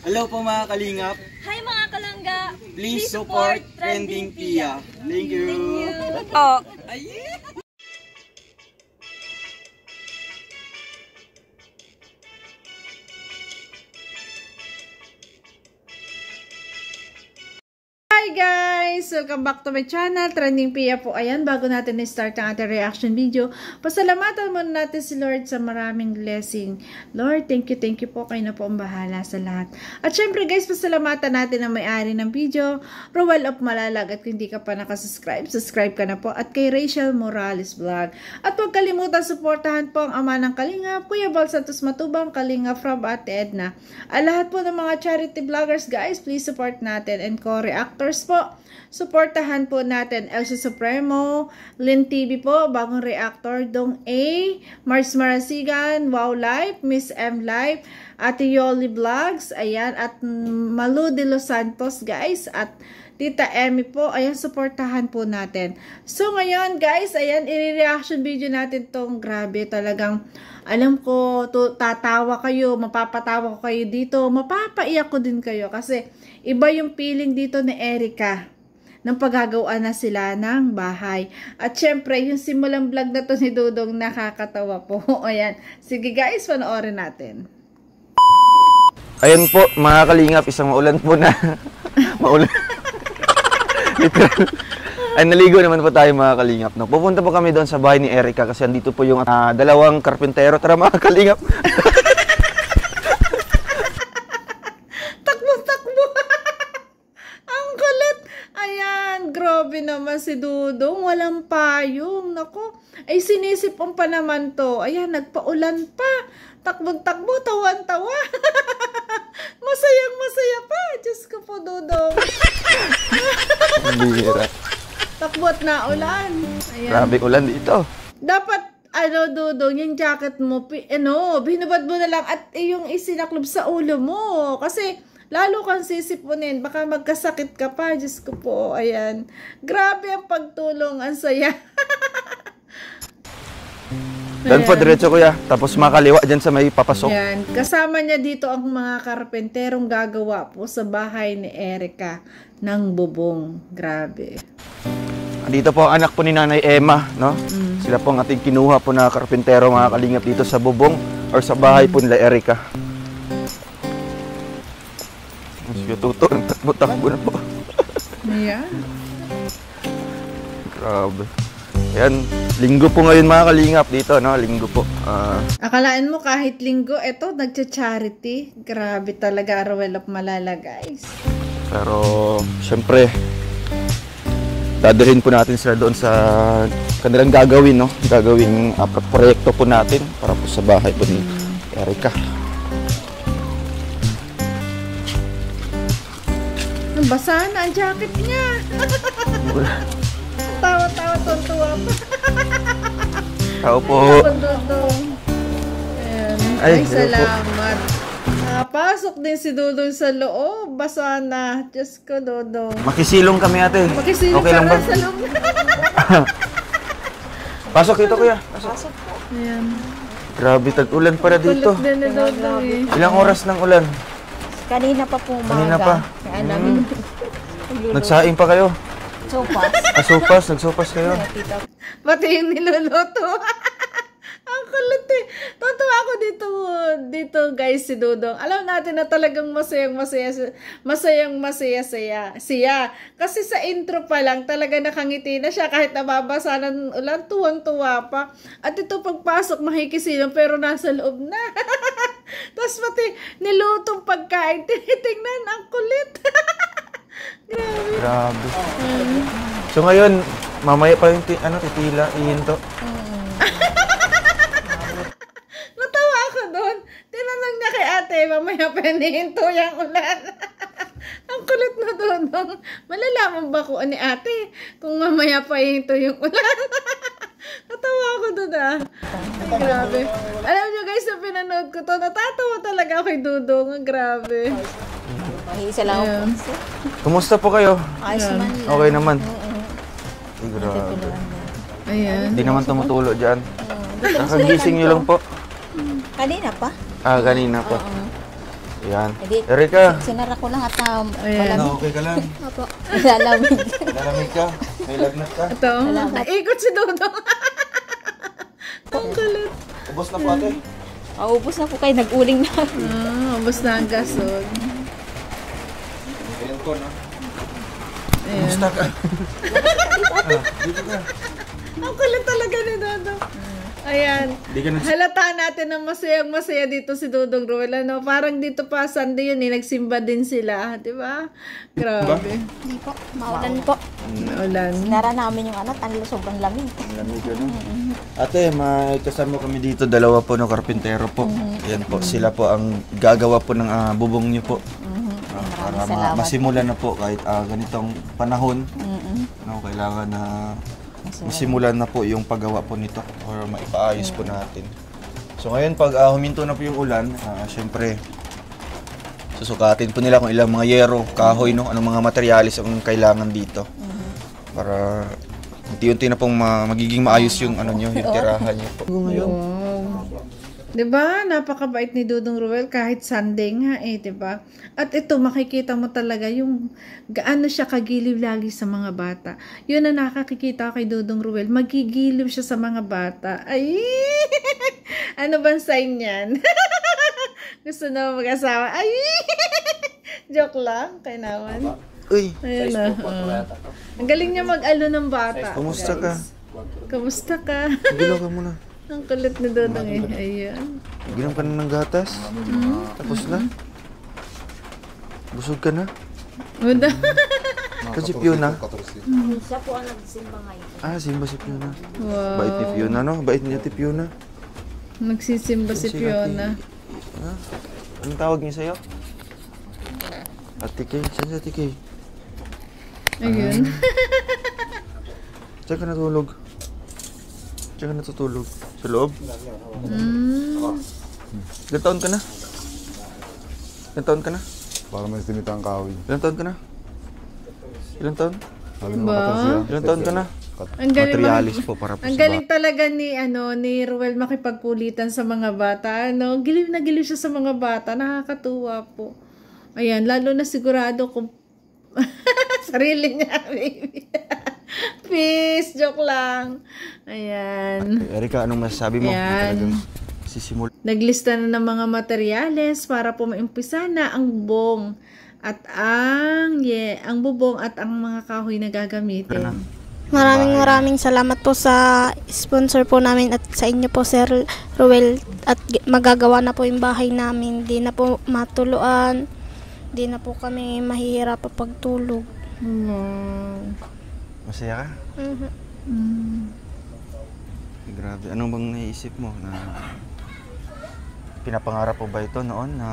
Hello po mga kalingap. Hi mga kalangga. Please support Trending Pia. Thank you. Oh. Hi guys! Welcome back to my channel, Trending Pia po. Ayan, bago natin na-start ang ating reaction video, pasalamatan muna natin si Lord sa maraming blessing. Lord, thank you po. Kayo na po ang bahala sa lahat. At syempre guys, pasalamatan natin ang may-ari ng video, Rowell of Malalag. At kung hindi ka pa nakasubscribe, subscribe ka na po. At kay Rachel Morales Vlog. At huwag kalimutan, suportahan po ang ama ng Kalingap, Kuya Bal Santos Matubang, Kalingap from Ate Edna. At lahat po ng mga charity vloggers guys, please support natin. And co-reactors po, suportahan po natin Elsa Supremo, Lynn TV po, bagong reactor, Dong A, Mars Marasigan, Wow Life, Miss M Life, Ate Yoli Vlogs, ayan, at Malu de Los Santos guys, at Tita Emmy po, ayan, suportahan po natin. So ngayon guys, ayan, i-reaction video natin tong grabe, talagang alam ko, tatawa kayo, mapapatawa ko kayo dito, mapapaiyak ko din kayo kasi iba yung feeling dito ni Erica nang paggagawaan na sila ng bahay. At syempre, yung simulang vlog na to ni Dudong nakakatawa po. Ayan. Sige guys, panoorin natin. Ayan po, mga kalingap, isang maulan po na. Maulan. Literal. Ay, naligo naman po tayo mga kalingap. No? Pupunta po kami doon sa bahay ni Erica kasi andito po yung dalawang karpintero. Tara mga kalingap. Takbo-takbo. Ang kulit. Ayan, grabe naman si Dudong. Walang payong. Nako. Ay, sinisipon pa naman to. Ayan, nagpaulan pa. Takbo-takbo, tawan-tawa. Masayang-masaya pa. Diyos ko po, Dudong. Bihira. Takbot na ulan. Ayan. Grabe ulan dito. Dapat, Dudong, yung jacket mo, binubad mo na lang at yung isinaklob sa ulo mo. Kasi, lalo kang sisipunin. Baka magkasakit ka pa. Diyos ko po. Ayan. Grabe ang pagtulong. Ang saya. Doon po, diretso kuya. Tapos makaliwa dyan sa may papasok. Ayan. Kasama niya dito ang mga karpenterong gagawa po sa bahay ni Erica ng bubong. Grabe. Dito po ang anak po ni Nanay Emma, no? Sila po ang ating kinuha po na karpentero mga kalingap dito sa bubong or sa bahay po nila Erica. Sige, tuto. Takbo na po. Ayan. Grabe. Ayan, linggo po ngayon mga kalingap dito, no? Linggo po. Akalaan mo kahit linggo, eto, nagcha-charity. Grabe talaga, Rowell of Malala, guys. Pero, syempre, dadalhin po natin sila doon sa kanilang gagawin, no? Gagawing proyekto po natin para po sa bahay po ni Erica. Basa na ang jacket niya. Tawa-tawa, tuntua pa. Tao po. Ayan. Ay, Ay, salamat. Pasok din si Dudong sa loob. Basa na. Diyos ko, Dudong. Makisilong kami ate. Makisilong okay lang ba? sa loob. Pasok dito kuya. Pasok. Ayan. Grabe, tag-ulan para dito. Kulit din ni Dudong eh. Ilang oras ng ulan? Kanina pa po umaga. Kanina pa. Kaya namin Nagsaing pa kayo? sopas. Sopas? Nagsopas kayo? Pati yung niluluto. Ang kulit eh. Totoo ako dito guys si Dudong. Alam natin na talagang masayang masaya siya. Kasi sa intro pa lang talaga nakangiti na siya kahit nababasa ng ulan, tuwang-tuwa pa. At ito pagpasok makikisilong pero nasa loob na. Tapos pati nilutong pagkain, tinitingnan ang kulit. Grabe. So ngayon, mamaya pa yung titila, ihinto. Natawa ako doon. Tinanong niya kay ate, mamaya pa hinihinto yung ulan. Ang kulit na doon. Malalaman ba ko ni ate kung mamaya pa hihinto yung ulan? Natawa ako doon Grabe. Alam niyo guys, na pinanood ko to, natatawa talaga ako kay Dudong. Grabe. Isa lang ako. Kumusta po kayo? Ayos naman. Okay naman. Grabe. Ayan. Hindi naman tumutulo dyan. Nakagising nyo lang po. Kanina pa? Kanina pa. Ayan. Hindi, Erika, sinara ko lang at Ayan. malamig. okay ka lang? Lalamig. Lalamig ka? May lagnat ka? Ito. Naikot si Dodong. Ang kulit. Ubos na po ate. Ubus na po kayo, nag-uling na. Ubus na ang gasol. Ayan ko na. Ayan. Kumusta ka? Dito ka. Ang kulit talaga ni Dodong. Ayan. Di ka na... Halata natin na masayang-masaya dito si Dodong Ruel. Ano? Parang dito pa Sunday yun, nagsimba din sila. Di ba? Grabe. Hindi po, maulan po. Ulan. Sinara namin yung sobrang lamig. Lamig ano? Ate, may kasama kami dito, dalawa po no karpintero po. Ayan po, sila po ang gagawa po ng bubong niyo po. Para salamat. masimulan na po kahit ganitong panahon. No, kailangan na masimulan na po yung paggawa po nito or maipaayos po natin. So ngayon pag huminto na po yung ulan, syempre susukatin po nila kung ilang mga yero, kahoy, no, anong mga materyales ang kailangan dito. Para unti-unti na pong magiging maayos yung ano nyo, yung tirahan nyo po. Ngayon. Diba? Napakabait ni Dodong Ruel kahit Sunday nga diba? At ito, makikita mo talaga yung gaano siya kagiliw lagi sa mga bata. Yun na nakakikita kay Dodong Ruel. Magigiliw siya sa mga bata. Ay! Ano bang sign yan? Gusto na mag-asawa? Ay! Joke lang. Kay naman. Uy! Ayun na. Ang galing niya mag-alo ng bata. Kumusta ka? Kamusta ka? Gilaw ka muna. Ang kulit ni Dodong Ayan. Ginom ka na ng gatas? Tapos na? Busog ka na? Wala. Kasi Fiona? Siya po ang nagsimba ngayon. Simba si Fiona. Wow. Bait ni Fiona, no? Bait niya ti Fiona. Nagsisimba si Fiona. Anong tawag niya sa'yo? Ate Kay. Saan si Ate Kay? Ayun. Saan ka natulog? Saan ka natutulog? Sa loob? Ilan taon ka na? Ilan taon ka na? Para may sinita ang kahoy. Ilan taon ka na? Ilan taon? Sabi ng mga siya. Ilan taon ka na? Ang galing, Materialis po para po ang sa galing talaga ni Ruel makipagkulitan sa mga bata. Giliw na giliw siya sa mga bata. Nakakatuwa po. Ayan, lalo na sigurado kung sarili niya, baby. Peace, joke lang. Ayan. Erika, anong masasabi mo? Yan. Talagang sisimula. Naglista na ng mga materyales para po maimpisa na ang bubong at ang bubong at ang mga kahoy na gagamitin. Maraming salamat po sa sponsor po namin at sa inyo po Sir Ruel at magagawa na po yung bahay namin. Di na po matuluan. Di na po kami mahihirap pagtulog. Masaya ka? Grabe. Anong bang naisip mo na pinapangarap po ba ito noon na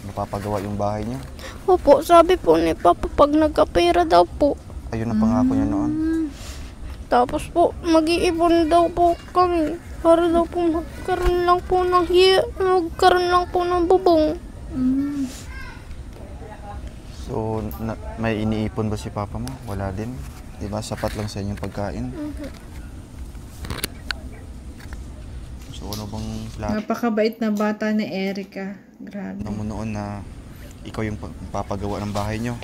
mapapagawa yung bahay niya? Opo, sabi po ni Papa pag nagkapera daw po. Ayun ang pangako niya noon. Tapos po, mag-iipon daw po kami para daw po magkaroon lang po ng bubong. So, may iniipon ba si Papa mo? Wala din? Diba? Sapat lang sa inyong pagkain? So, ano bang plano Napakabait na bata ni Erika. Grabe. mo noon na ikaw yung papagawa ng bahay nyo?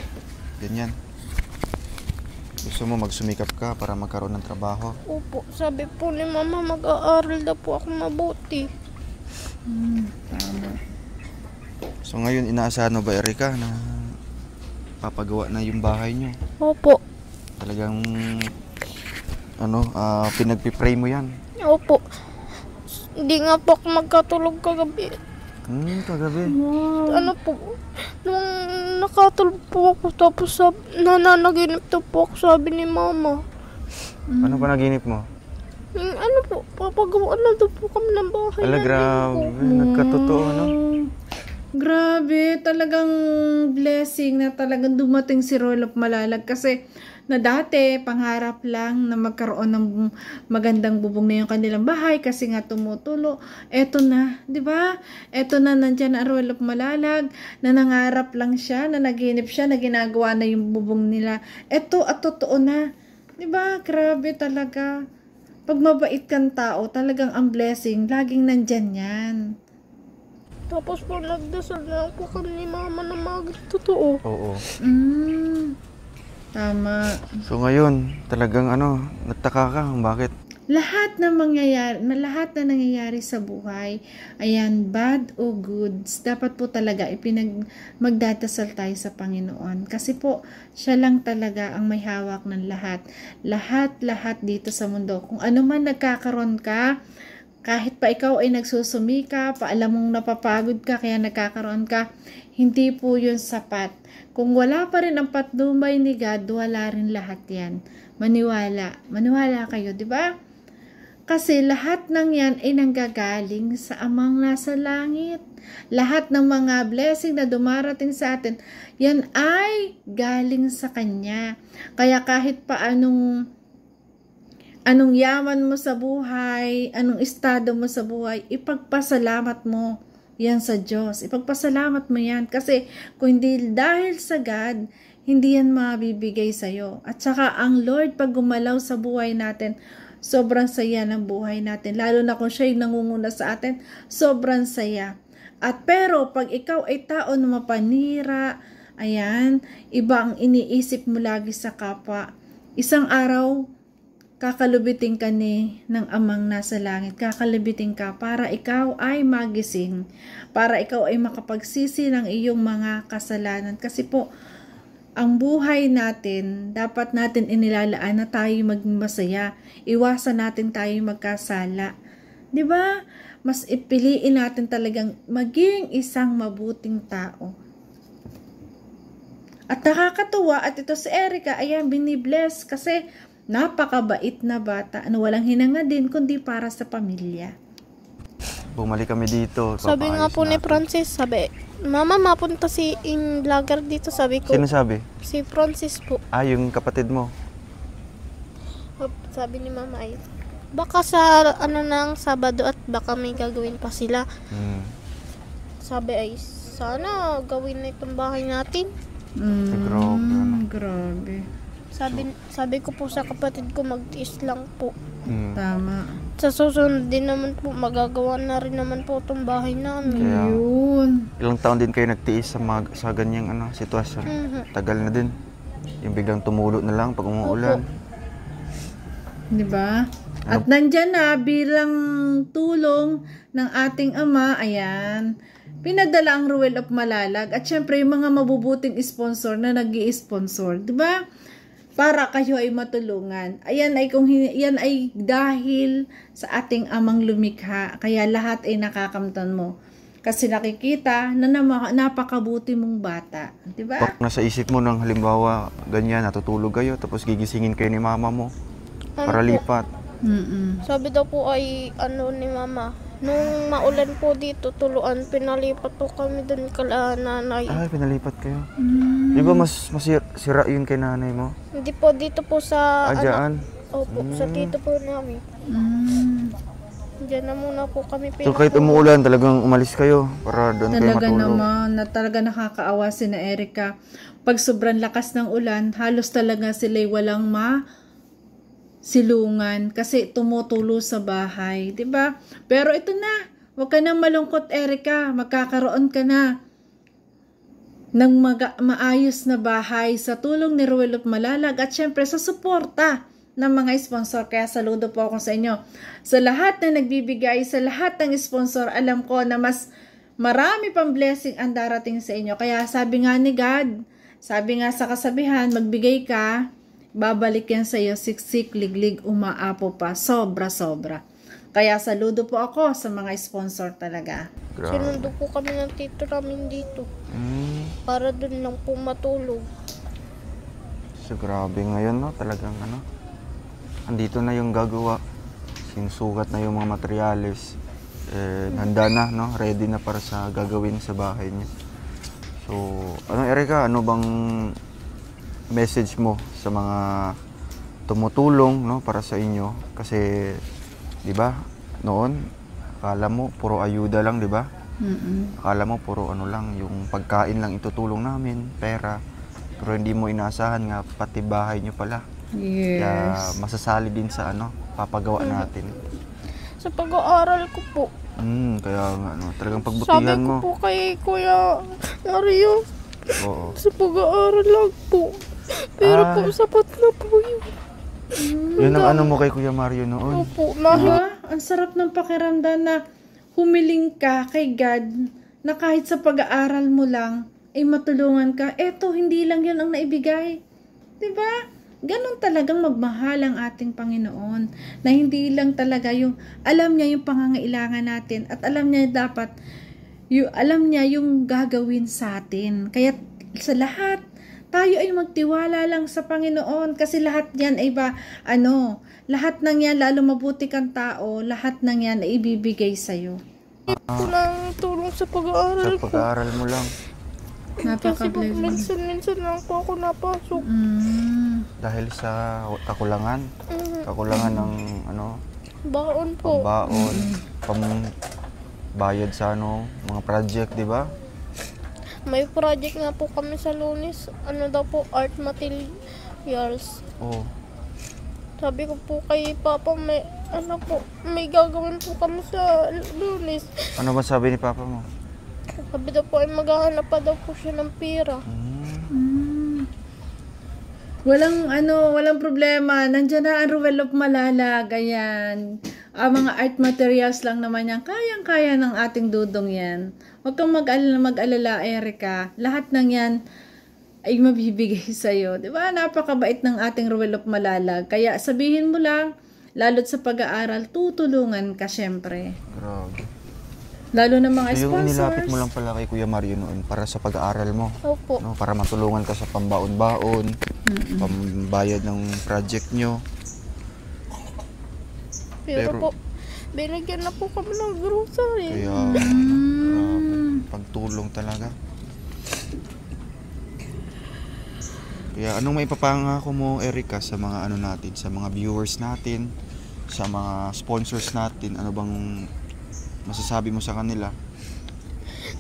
Ganyan. Gusto mo magsumikap ka para magkaroon ng trabaho? Opo, sabi po ni Mama mag-aaral daw po ako mabuti. So, ngayon inaasahan mo ba, Erika, na papagawa na yung bahay nyo? Opo. Talagang pinagpipray mo yan? Opo. Hindi nga po ako magkatulog kagabi. Kagabi. Ano po, nung nakatulog po ako tapos nananaginip daw po ako sabi ni Mama. Ano pa naginip mo? Ano po, papagawa na daw po kami ng bahay. Ala, grabe. Nagkatotoo, no? Grabe, talagang blessing na talagang dumating si Rolop Malalag kasi na dati pangarap lang na magkaroon ng magandang bubong na yung kanilang bahay kasi nga tumutulo. Eto na, 'di ba? Eto na, nandiyan na Rolop Malalag na nangarap lang siya, na naginip siya, na ginagawa na yung bubong nila. Eto at totoo na. 'Di ba? Grabe talaga. Pag mabait kang tao, talagang ang blessing laging nandiyan 'yan. Tapos po nagdasal na lang po kami ni mama na totoo. Oo. Tama. So ngayon, talagang nagtaka ka kung bakit. Lahat na nangyayari sa buhay, ayan, bad o goods, dapat po talaga magdadasal tayo sa Panginoon. Kasi po, siya lang talaga ang may hawak ng lahat. Lahat dito sa mundo. Kung ano man nagkakaroon ka, kahit pa ikaw ay nagsusumika, alam mong napapagod ka, kaya nagkakaroon ka, hindi po yun sapat. Kung wala pa rin ang patnubay ni God, wala rin lahat yan. Maniwala kayo, di ba? Kasi lahat ng yan ay nanggagaling sa Amang nasa langit. Lahat ng mga blessing na dumarating sa atin, yan ay galing sa Kanya. Kaya kahit pa anong yaman mo sa buhay, anong estado mo sa buhay, ipagpasalamat mo yan sa Diyos. Ipagpasalamat mo yan. Kasi kung hindi dahil sa God, hindi yan mabibigay sa'yo. At saka ang Lord, pag gumalaw sa buhay natin, sobrang saya ng buhay natin. Lalo na kung siya'y nangunguna sa atin, sobrang saya. At pero, pag ikaw ay tao na mapanira, ayan, iba ang iniisip mo lagi sa kapwa. Isang araw, kakalubitin ka ng Amang nasa langit. Kakalubitin ka para ikaw ay magising. Para ikaw ay makapagsisi ng iyong mga kasalanan. Kasi po, ang buhay natin, dapat natin inilalaan na tayo maging masaya. Iwasan natin tayo magkasala. 'Di ba? Mas ipiliin natin talagang maging isang mabuting tao. At nakakatuwa, at ito si Erica, ayan, binibless kasi napakabait na bata. Walang hinanga din, kundi para sa pamilya. Bumalik kami dito. Sabi nga po ni Francis, Mama, mapunta si vlogger dito, sabi ko. Sino sabi? Si Francis po. Yung kapatid mo. Sabi ni Mama ay, baka sa ng Sabado at baka may gagawin pa sila. Sabi ay, sana gawin na itong bahay natin. Grabe. Sabi ko po sa kapatid ko, magtiis lang po. Tama. Sa susunod din naman po, magagawa na rin naman po itong bahay namin. Kaya, Yun. ilang taon din kayo nagtiis sa ganyang sitwasyon. Tagal na din. Yung biglang tumulo na lang pag umuulan. Di ba? At nandyan na bilang tulong ng ating Ama, ayan, pinadala ang Ruel of Malalag at syempre yung mga mabubuting sponsor na nag-i-sponsor, di ba? Para kayo ay matulungan. Ayan ay dahil sa ating Amang lumikha, kaya lahat ay nakakamtan mo. Kasi nakikita na napakabuti mong bata, di ba? Pag nasa isip mo ng halimbawa, ganyan, natutulog kayo, tapos gigisingin kayo ni mama mo para lipat. Sabi daw po ay ni Mama, nung maulan po dito tuluan, pinalipat po kami doon kala nanay. Ay, pinalipat kayo. Di ba mas sira yun kay nanay mo? Hindi po, dito po sa Dyan? Opo, sa tito po namin. Diyan na muna po kami So kahit umuulan, talagang umalis kayo para doon kayo Talaga matulog. naman, talaga nakakaawa si na Erica. Pag sobrang lakas ng ulan, halos talaga sila'y walang silungan kasi tumutulo sa bahay, 'di ba? Pero ito na, huwag ka nang malungkot, Erica, magkakaroon ka na ng maayos na bahay sa tulong ni Ruel of Malalag at syempre sa suporta ng mga sponsor. Kaya saludo po ako sa inyo. Sa lahat na nagbibigay, sa lahat ng sponsor, alam ko na mas marami pang blessing ang darating sa inyo. Kaya sabi nga ni God, sabi nga sa kasabihan, magbigay ka, babalik yan sa iyo, siksik, liglig, umaapo pa, sobra-sobra. Kaya saludo po ako sa mga sponsor talaga. Sinundo po kami ng tito namin dito. Para doon lang po matulog. So grabe ngayon, no? Talagang andito na yung gagawa. Sinusukat na yung mga materyales. Handa na, no? Ready na para sa gagawin sa bahay niya. So, Erica, ano bang message mo sa mga tumutulong, no, para sa inyo? Kasi 'di ba noon akala mo puro ayuda lang, 'di ba? Akala mo puro lang, yung pagkain lang itutulong namin, pera, pero hindi mo inaasahan nga pati bahay nyo pala. Yes. Kaya masasali din sa papagawa natin. Sa pag-aaral ko po, Kaya nga, no, talagang Sabi pagbutihan ko mo. po kay Kuya Mario, Oo. sa pag-aaral lang po. Pero po, sapat na po yun. Yun ang ano mo kay Kuya Mario noon. Opo, Diba? Ang sarap ng pakiramdam na humiling ka kay God na kahit sa pag-aaral mo lang ay matulungan ka. Eto, hindi lang yun ang naibigay. Diba? Ganon talagang magmahal ang ating Panginoon. Na hindi lang talaga yung, alam niya yung pangangailangan natin at alam niya dapat, alam niya yung gagawin sa atin. Kaya sa lahat, tayo ay magtiwala lang sa Panginoon kasi lahat yan ay lahat ng yan, lalo mabuti kang tao, lahat ng yan ay ibibigay sa'yo. ko lang tulong sa pag-aaral Sa ko. pag-aaral mo lang. Kasi po, Napaka-blessing. minsan lang po ako napasok. Dahil sa kakulangan. Kakulangan ng Baon po. pambaon, pambayad sa mga project, di ba? May project nga po kami sa Lunes. Ano daw po, art materials. Oo. Sabi ko po kay Papa, may gagawin po kami sa Lunes. Ano ba sabi ni Papa mo? Sabi daw po ay maghahanap pa daw po siya ng pera. Walang problema. Nandiyan na ang Ruel of Malalag. Ayan. Mga art materials lang naman yan. Kayang-kaya ng ating dudong yan. Huwag kang mag-alala, Erica. Lahat ng yan ay mabibigay sa'yo. Diba? Napakabait ng ating Ruel of Malalag. Kaya sabihin mo lang, lalo't sa pag-aaral, tutulungan ka syempre. Grabe. Lalo na mga So, yung sponsors. inilapit mo lang pala kay Kuya Mario noon para sa pag-aaral mo. Opo. No, para matulungan ka sa pambaon-baon, pambayad ng project nyo. Pero Pero- po, binigyan na po kami ng grocery. Kaya, grabe. Pagtulong talaga. Kaya anong may papangako mo, Erica, sa mga natin, sa mga viewers natin, sa mga sponsors natin, ano bang masasabi mo sa kanila?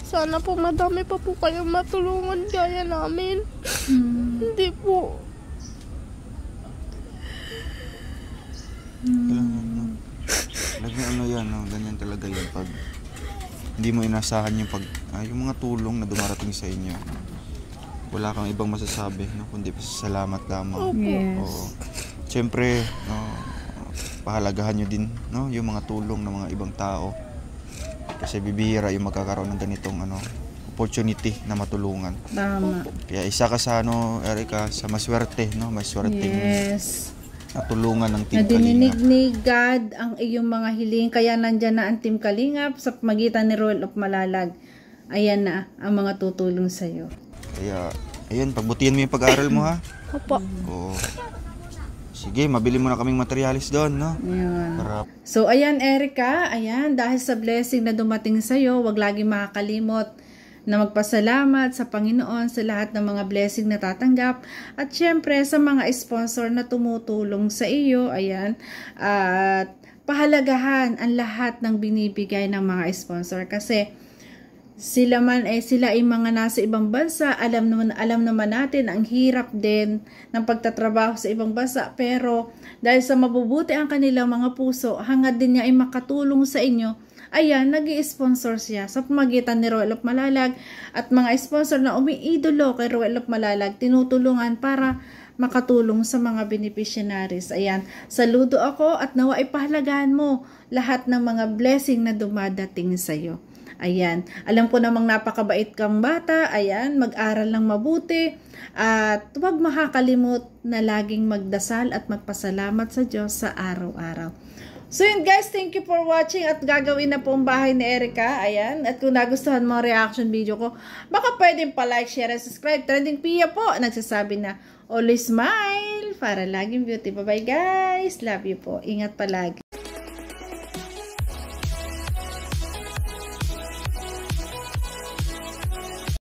Sana po madami pa po kayong matulungan gaya namin. Hindi po. Kailangan, yan, ganyan talaga yan. Pag hindi mo inasahan yung mga tulong na dumarating sa inyo, wala kang ibang masasabi, kundi pasasalamat lamang. Yes. Oo. Siyempre, pahalagahan nyo din yung mga tulong ng mga ibang tao. Kasi bibihira yung magkakaroon ng ganitong opportunity na matulungan. Tama. Kaya isa ka sa Erica, sa maswerte, maswerteng Yes. natulungan ng Na Team dininig Kalingap. ni God ang iyong mga hiling. Kaya nandyan na ang Team Kalingap sa magitan ni Ruel of Malalag. Ayan na ang mga tutulong sa'yo. Kaya, ayun, pagbutihan mo yung pag-aaral mo, ha? Opo. Oo. Sige, mabili mo na kaming materialis doon, no? Ayan. Para So, ayan, Erica. Ayan, dahil sa blessing na dumating sa'yo, wag lagi makakalimot na magpasalamat sa Panginoon sa lahat ng mga blessing na tatanggap. At syempre, sa mga sponsor na tumutulong sa iyo, ayan, at pahalagahan ang lahat ng binibigay ng mga sponsor. Kasi, sila ay mga nasa ibang bansa, alam naman natin ang hirap din ng pagtatrabaho sa ibang bansa, pero dahil sa mabubuti ang kanilang mga puso, hangad din niya ay makatulong sa inyo. Ayan, nag-i-sponsor siya sa pamagitan ni Ruel of Malalag at mga sponsor na umiidolo kay Ruel of Malalag, tinutulungan para makatulong sa mga beneficiaries. Ayan, saludo ako at nawa ipahalagahan mo lahat ng mga blessing na dumadating sa iyo. Ayan, alam ko namang napakabait kang bata. Ayan, mag-aral lang mabuti at huwag makakalimot na laging magdasal at magpasalamat sa Diyos sa araw-araw. So yun guys, thank you for watching at gagawin na po ang bahay ni Erica. Ayan, at kung nagustuhan mo ang reaction video ko, baka pwedeng pa-like, share, and subscribe. Trending Pia po, nagsasabi na always smile para laging beauty. Bye-bye guys, love you po. Ingat palagi.